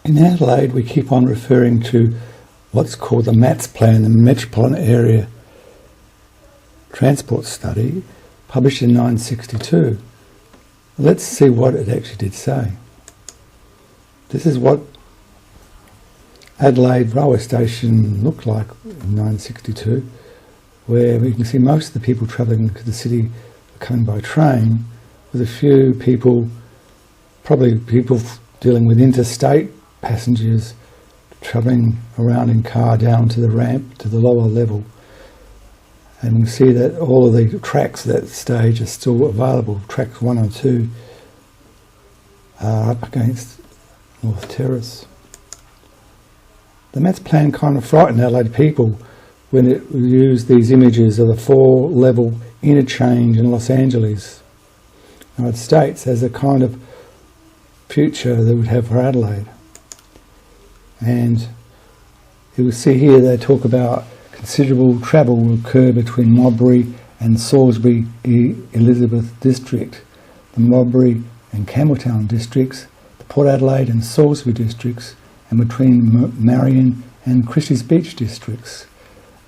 In Adelaide, we keep on referring to what's called the MATS plan, the Metropolitan Area Transport Study, published in 1962. Let's see what it actually did say. This is what Adelaide railway station looked like in 1962, where we can see most of the people travelling to the city coming by train, with a few people, probably people dealing with interstate passengers, travelling around in car down to the ramp to the lower level. And we see that all of the tracks at that stage are still available. Tracks 1 and 2 are up against North Terrace. The MATS plan kind of frightened Adelaide people when it used these images of a 4-level interchange in Los Angeles, United States, as a kind of future that would have for Adelaide. And you will see here they talk about considerable travel will occur between Modbury and Salisbury Elizabeth district, the Modbury and Campbelltown districts, the Port Adelaide and Salisbury districts, and between Marion and Christie's Beach districts.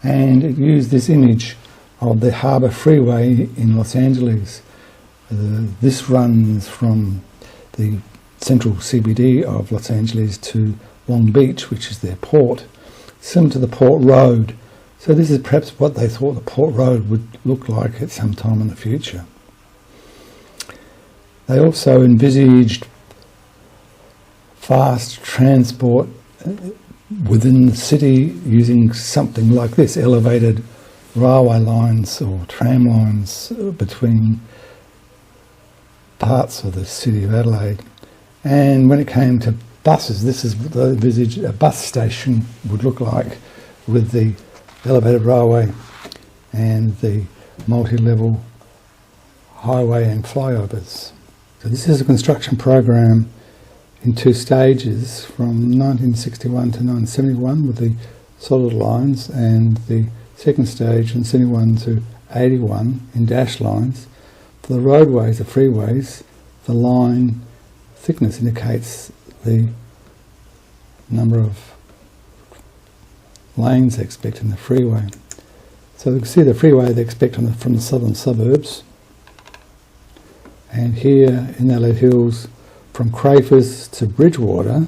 And it used this image of the Harbour Freeway in Los Angeles. This runs from the central CBD of Los Angeles to Long Beach, which is their port, similar to the Port Road. So this is perhaps what they thought the Port Road would look like at some time in the future. They also envisaged fast transport within the city using something like this, elevated railway lines or tram lines between parts of the city of Adelaide. And when it came to buses, this is what they envisaged a bus station would look like, with the elevated railway and the multi-level highway and flyovers. So this is a construction program in 2 stages from 1961 to 1971 with the solid lines, and the second stage from 71 to 81 in dash lines. For the roadways, the freeways, the line thickness indicates the number of lanes they expect in the freeway. So you can see the freeway they expect from the southern suburbs. And here in Adelaide Hills, from Crafers to Bridgewater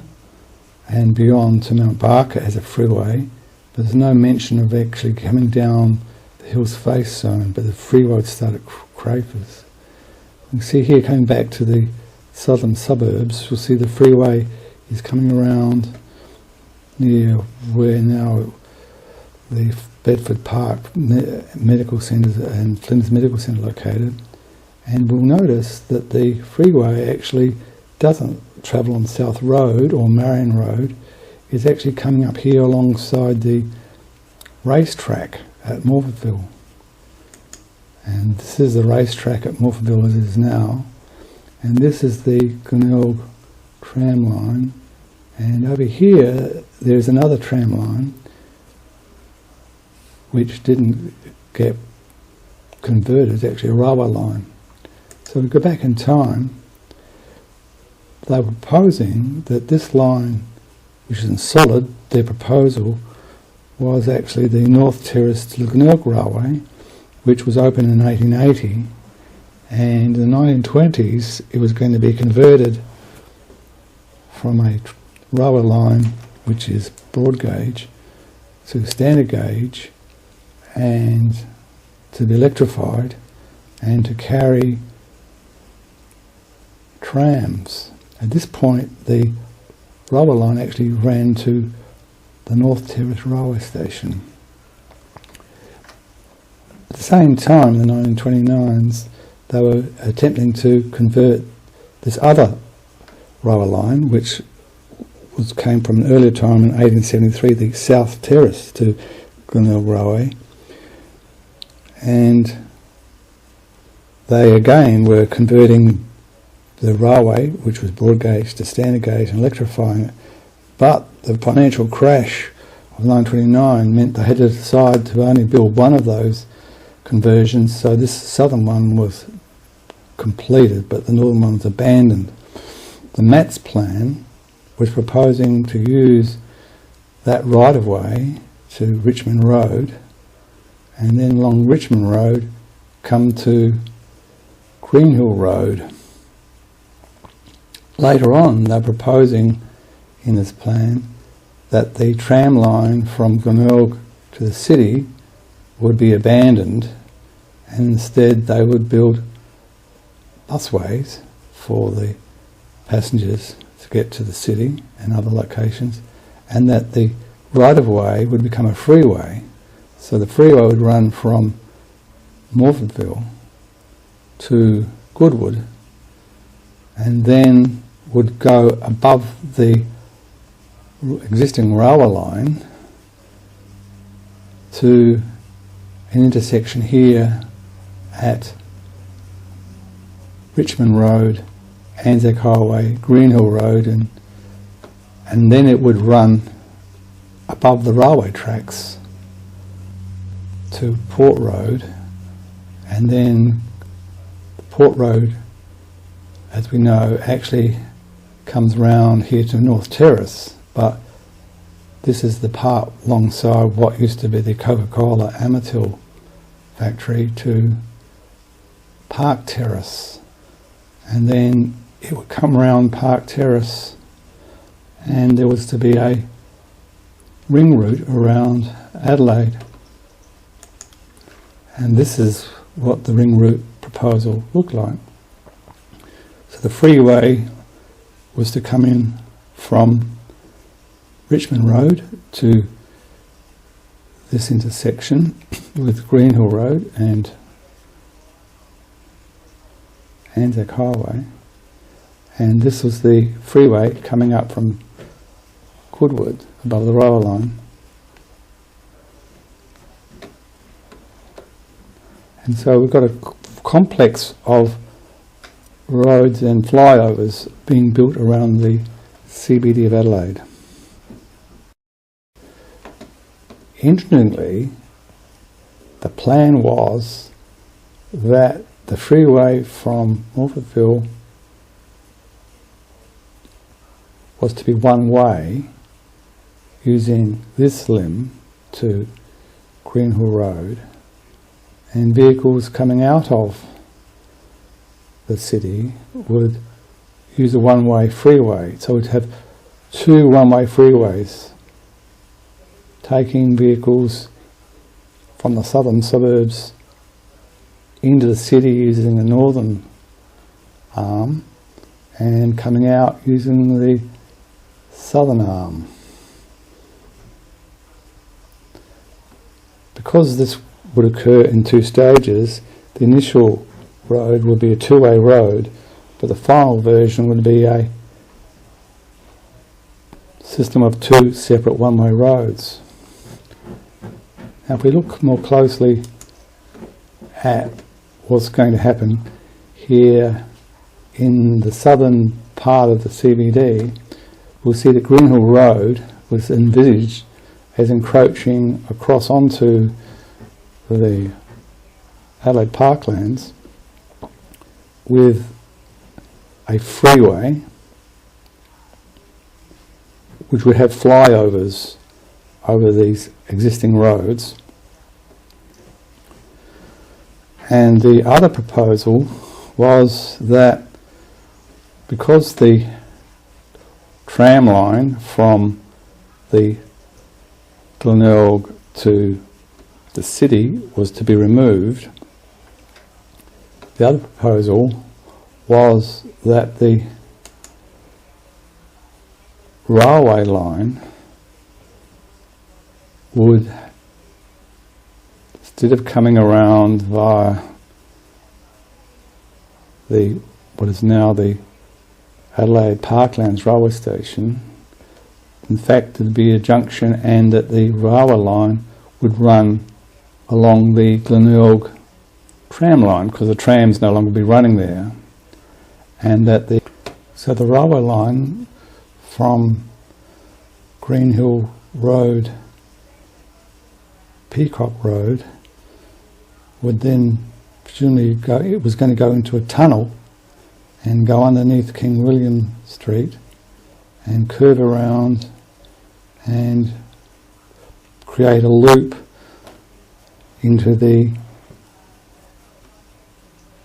and beyond to Mount Barker as a freeway, but there's no mention of actually coming down the Hills Face zone, but the freeway would start at Crafers. You can see here, coming back to the southern suburbs, you'll see the freeway is coming around near where now the Bedford Park Medical Centre and Flinders Medical Centre located. And we'll notice that the freeway actually doesn't travel on South Road or Marion Road. It's actually coming up here alongside the racetrack at Morphettville. And this is the racetrack at Morphettville as it is now. And this is the Glenelg tram line. And over here, there's another tram line which didn't get converted. It's actually a railway line. So we go back in time, they were proposing that this line, which is in solid, their proposal was actually the North Terrace to Glenelg Railway, which was open in 1880, and in the 1920s it was going to be converted from a railway line which is broad gauge to standard gauge, and to be electrified and to carry trams. At this point the railway line actually ran to the North Terrace railway station. At the same time, in the 1929s, they were attempting to convert this other railway line, which came from an earlier time in 1873, the South Terrace to Glenelg Railway. And they again were converting the railway, which was broad gauge, to standard gauge and electrifying it. But the financial crash of 1929 meant they had to decide to only build one of those conversions, so this southern one was completed, but the northern one was abandoned. The MATS plan was proposing to use that right-of-way to Richmond Road, and then along Richmond Road come to Greenhill Road. Later on, they're proposing in this plan that the tram line from Glenelg to the city would be abandoned, and instead they would build busways for the passengers to get to the city and other locations, and that the right-of-way would become a freeway. So the freeway would run from Morfordville to Goodwood and then would go above the existing railway line to an intersection here at Richmond Road, Anzac Highway, Greenhill Road, and then it would run above the railway tracks to Port Road, and then Port Road, as we know, actually comes round here to North Terrace, but this is the part alongside what used to be the Coca-Cola Amatil factory to Park Terrace, and then it would come round Park Terrace, and there was to be a ring route around Adelaide. And this is what the ring route proposal looked like. So the freeway was to come in from Richmond Road to this intersection with Greenhill Road and Anzac Highway, and this was the freeway coming up from Goodwood above the railway line. And so we've got a complex of roads and flyovers being built around the CBD of Adelaide. Interestingly, the plan was that the freeway from Morfordville was to be one way, using this limb to Greenhill Road, and vehicles coming out of the city would use a one-way freeway. So we'd have two one-way freeways taking vehicles from the southern suburbs into the city using the northern arm, and coming out using the southern arm. Because this would occur in two stages, the initial road would be a two-way road, but the final version would be a system of two separate one-way roads. Now if we look more closely at what's going to happen here in the southern part of the CBD, we'll see that Greenhill Road was envisaged as encroaching across onto the Adelaide Parklands with a freeway which would have flyovers over these existing roads. And the other proposal was that because the tram line from the Glenelg to the city was to be removed, the other proposal was that the railway line would, instead of coming around via what is now the Adelaide Parklands railway station, in fact there'd be a junction, and that the railway line would run along the Glenelg tram line, because the trams no longer be running there, and that the railway line from Greenhill Road, Peacock Road, would then presumably go, it was going to go into a tunnel and go underneath King William Street and curve around and create a loop into the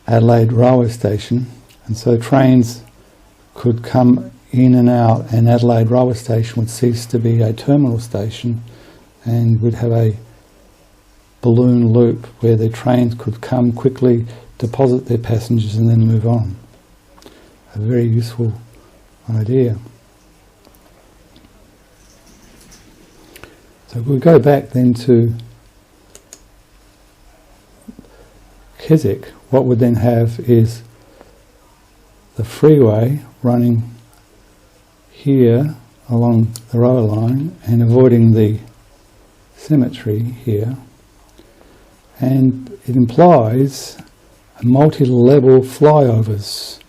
Adelaide railway station, and so trains could come in and out, and Adelaide railway station would cease to be a terminal station and would have a balloon loop where the trains could come quickly, deposit their passengers and then move on. A very useful idea. So we'll go back then to Keswick. What we'd then have is the freeway running here along the railway line and avoiding the cemetery here, and it implies a multi-level flyovers,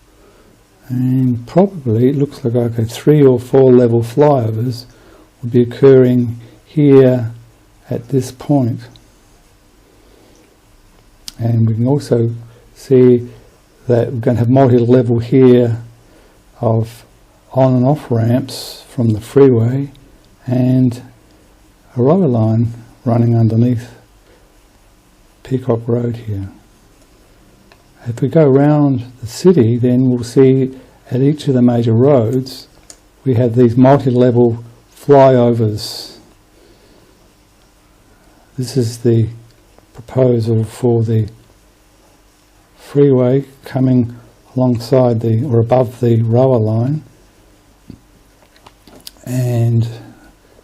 and probably it looks like a 3 or 4 level flyovers would be occurring here at this point. And we can also see that we're going to have multi-level here of on and off ramps from the freeway and a railway line running underneath Peacock Road here. If we go around the city, then we'll see at each of the major roads we have these multi-level flyovers. This is the proposal for the freeway coming alongside or above the railway line, and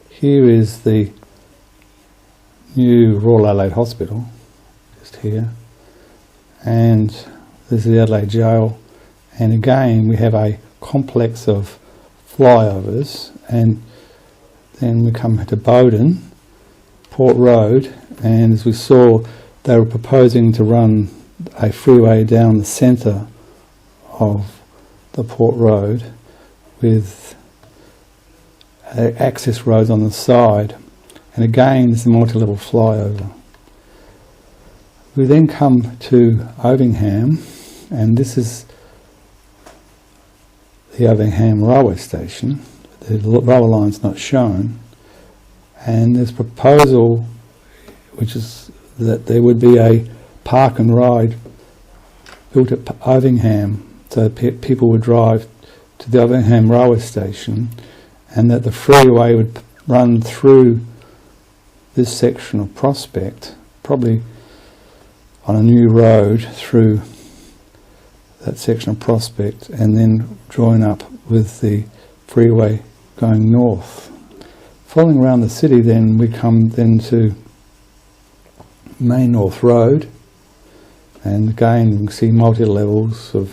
here is the new Royal Adelaide Hospital, just here, and this is the Adelaide Jail, and again we have a complex of flyovers, and then we come to Bowden, Port Road, and as we saw they were proposing to run a freeway down the centre of the Port Road with access roads on the side, and again there's a multi-level flyover. We then come to Ovingham, and this is the Ovingham railway station. The railway line's not shown, and there's a proposal which is that there would be a park and ride built at Ovingham, so people would drive to the Ovingham railway station, and that the freeway would run through this section of Prospect, probably on a new road through that section of Prospect, and then join up with the freeway going north. Following around the city, then we come then to Main North Road, and again you can see multi-levels of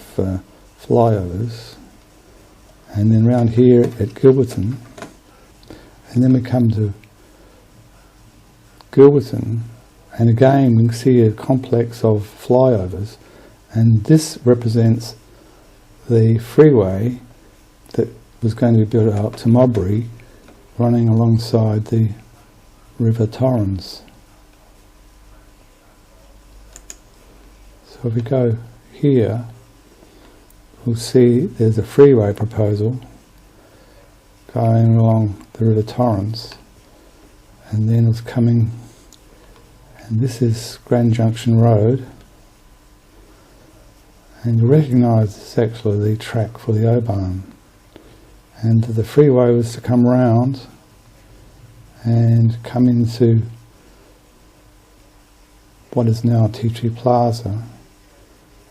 flyovers, and then round here at Gilberton, and then we come to Gilberton, and again we can see a complex of flyovers, and this represents the freeway that was going to be built up to Modbury, running alongside the River Torrens. So if we go here, we'll see there's a freeway proposal going along the River Torrens, and then it's coming, and this is Grand Junction Road, and you recognise this is actually the track for the O-Bahn, and the freeway was to come round and come into what is now Tea Tree Plaza,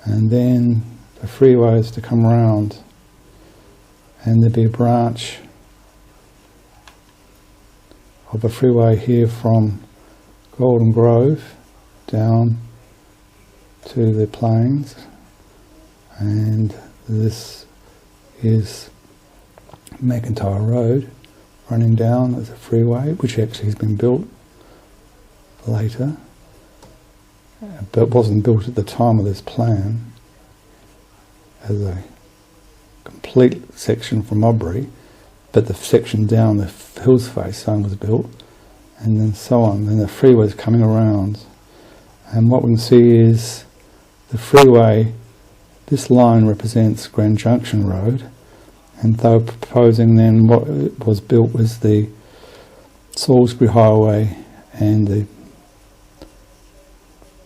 and then the freeway is to come round, and there'd be a branch of a freeway here from Golden Grove down to the Plains, and this is McIntyre Road running down as a freeway, which actually has been built later, but wasn't built at the time of this plan as a complete section from Modbury, but the section down the Hills Face zone was built, and then so on. Then the freeway's coming around, and what we can see is the freeway, this line represents Grand Junction Road, And they were proposing then what was built was the Salisbury Highway and the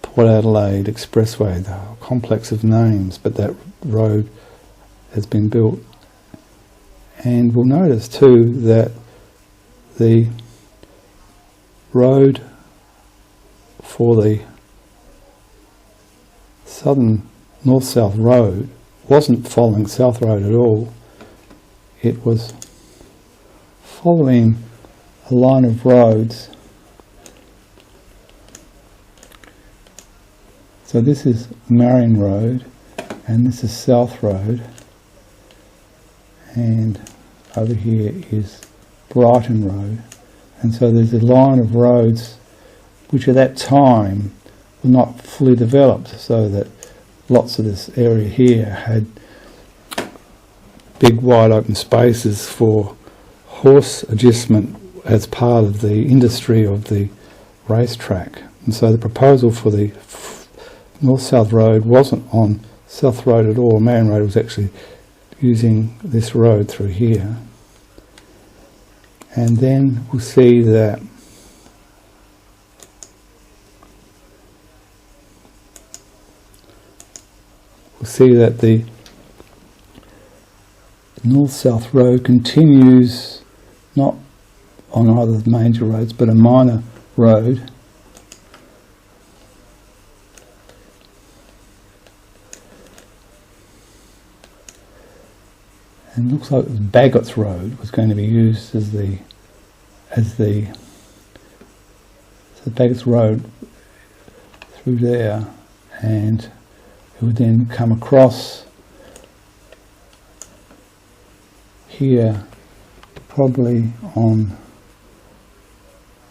Port Adelaide Expressway, the complex of names, but that road has been built. And we'll notice too that the road for the southern north-south road wasn't following South Road at all. It was following a line of roads. So this is Marion Road and this is South Road, and over here is Brighton Road. And so there's a line of roads which at that time were not fully developed, so that lots of this area here had big wide open spaces for horse adjustment as part of the industry of the racetrack. And so the proposal for the north-south road wasn't on South Road at all. Marion Road was actually using this road through here. And then we'll see that the north-south road continues not on either of the major roads but a minor road, and it looks like Baggots Road was going to be used as the so Baggots Road through there, and it would then come across here, probably on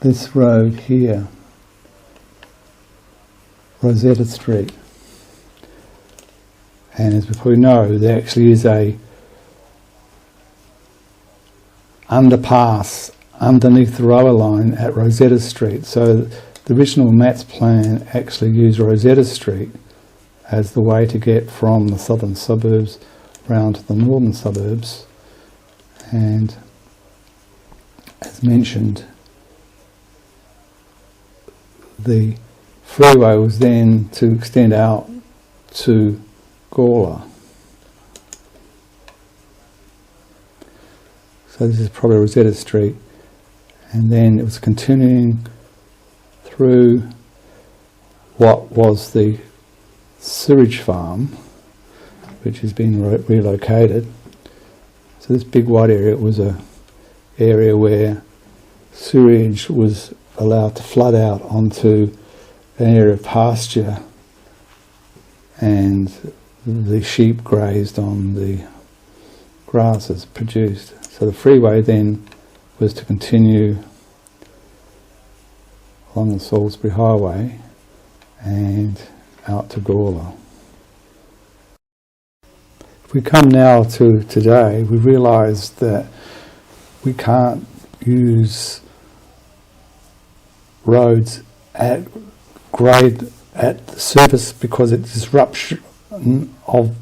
this road here, Rosetta Street. And as we probably know, there actually is a underpass underneath the railway line at Rosetta Street. So the original Matt's plan actually used Rosetta Street as the way to get from the southern suburbs round to the northern suburbs. And as mentioned, the freeway was then to extend out to Gawler. So this is probably Rosetta Street, and then it was continuing through what was the sewage farm, which has been relocated. So this big wide area was a area where sewage was allowed to flood out onto an area of pasture, and the sheep grazed on the grasses produced. So the freeway then was to continue along the Salisbury Highway and out to Gawler. If we come now to today, we realise that we can't use roads at grade at the surface because it's disruption of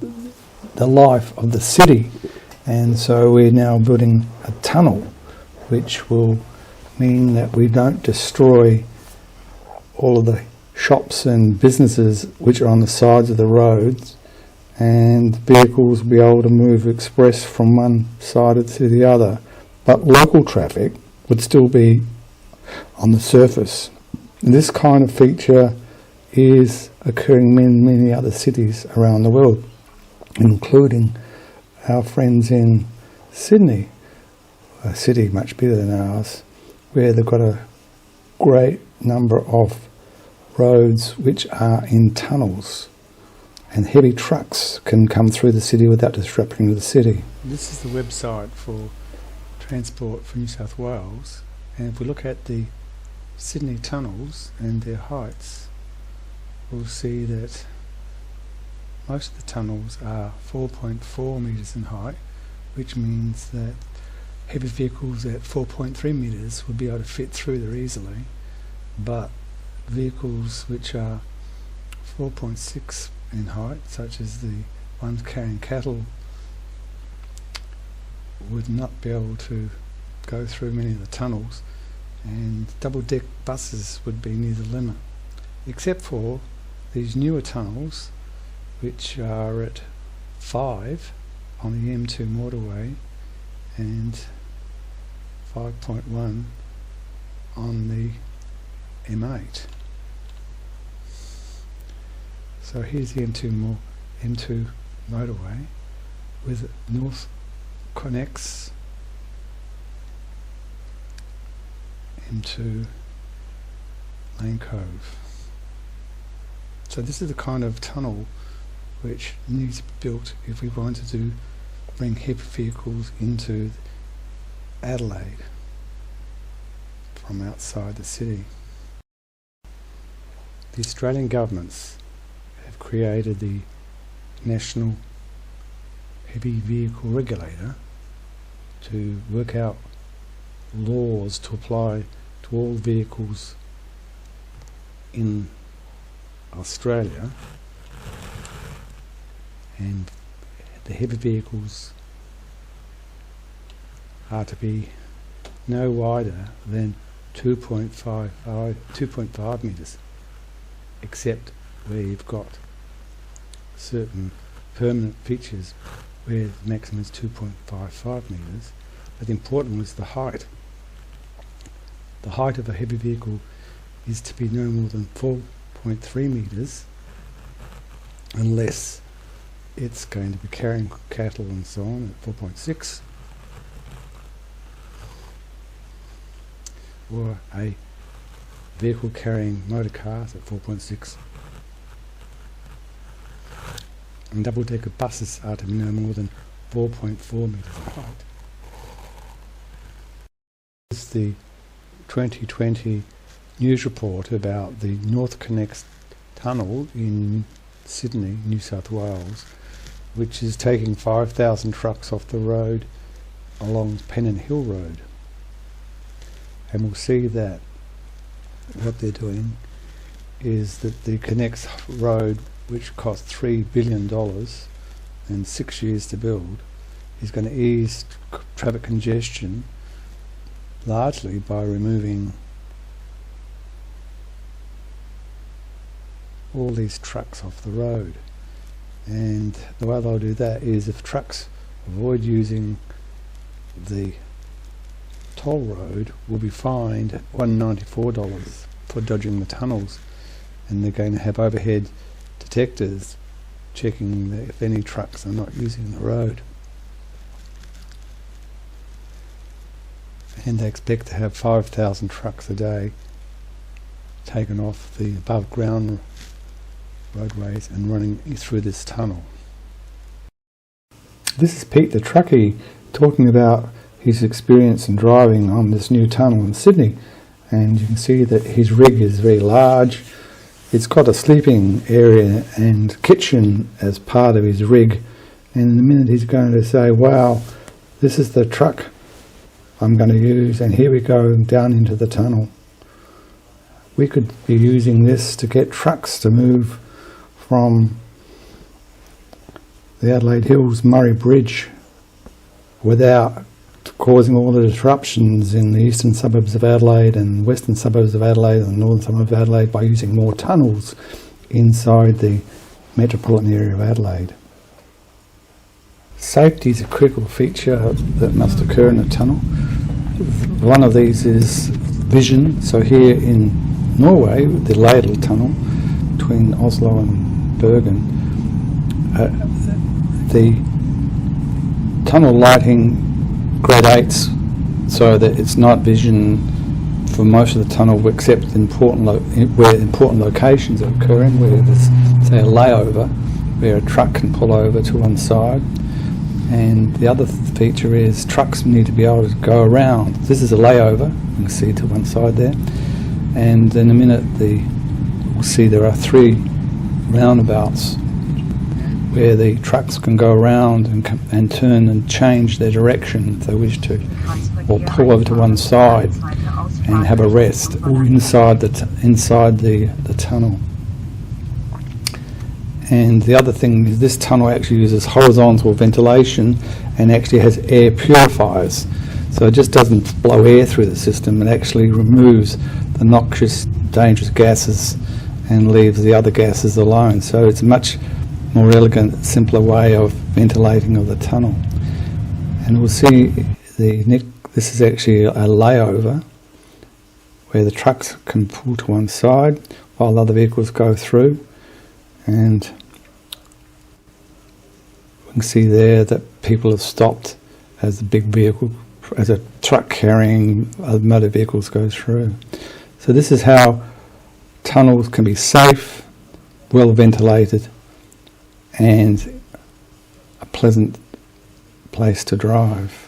the life of the city. And so we're now building a tunnel, which will mean that we don't destroy all of the shops and businesses which are on the sides of the roads, and vehicles will be able to move express from one side to the other. But local traffic would still be on the surface. And this kind of feature is occurring in many other cities around the world, including our friends in Sydney, a city much bigger than ours, where they've got a great number of roads which are in tunnels, and heavy trucks can come through the city without disrupting the city. This is the website for Transport for New South Wales, and if we look at the Sydney tunnels and their heights, we'll see that most of the tunnels are 4.4 metres in height, which means that heavy vehicles at 4.3 metres would be able to fit through there easily, but vehicles which are 4.6 in height, such as the ones carrying cattle, would not be able to go through many of the tunnels, and double-deck buses would be near the limit, except for these newer tunnels which are at 5 on the M2 motorway and 5.1 on the M8. So here's the M2 motorway with north connects into Lane Cove. So this is the kind of tunnel which needs to be built if we wanted to bring heavy vehicles into Adelaide from outside the city. The Australian governments have created the National Heavy Vehicle Regulator to work out laws to apply to all vehicles in Australia, and the heavy vehicles are to be no wider than 2.5 metres, except where you've got certain permanent features where the maximum is 2.55 metres. But the important was the height. The height of a heavy vehicle is to be no more than 4.3 metres, unless it's going to be carrying cattle and so on at 4.6, or a vehicle carrying motor cars at 4.6, and double-decker buses are to be no more than 4.4 metres height. This is the 2020 news report about the North Connects tunnel in Sydney, New South Wales, which is taking 5,000 trucks off the road along Pennant Hill Road. And we'll see that what they're doing is that the Connects Road, which cost $3 billion and 6 years to build, is going to ease traffic congestion largely by removing all these trucks off the road. And the way they'll do that is, if trucks avoid using the toll road, will be fined $194 for dodging the tunnels, and they're going to have overhead detectors checking if any trucks are not using the road. And they expect to have 5,000 trucks a day taken off the above ground roadways and running through this tunnel. This is Pete the truckie talking about his experience in driving on this new tunnel in Sydney, and you can see that his rig is very large. It's got a sleeping area and kitchen as part of his rig, and in a minute he's going to say, wow, this is the truck I'm going to use, and here we go down into the tunnel. We could be using this to get trucks to move from the Adelaide Hills Murray Bridge without causing all the disruptions in the eastern suburbs of Adelaide and western suburbs of Adelaide and northern suburbs of Adelaide, by using more tunnels inside the Metropolitan Area of Adelaide. Safety is a critical feature that must occur in a tunnel. One of these is vision. So here in Norway, the Ladle Tunnel between Oslo and Bergen, the tunnel lighting gradates so that it's night vision for most of the tunnel, except where important locations are occurring, where there's, say, a layover where a truck can pull over to one side. And the other feature is trucks need to be able to go around. This is a layover, you can see to one side there, and in a minute we'll see there are 3 roundabouts where the trucks can go around and turn and change their direction if they wish to, or pull over to one side and have a rest, or inside the tunnel. And the other thing is this tunnel actually uses horizontal ventilation and actually has air purifiers. So it just doesn't blow air through the system, it actually removes the noxious, dangerous gases and leaves the other gases alone. So it's a much more elegant, simpler way of ventilating of the tunnel. And we'll see this is actually a layover where the trucks can pull to one side while other vehicles go through. And we can see there that people have stopped as the big vehicle, as a truck carrying other motor vehicles goes through. So this is how tunnels can be safe, well ventilated, and a pleasant place to drive.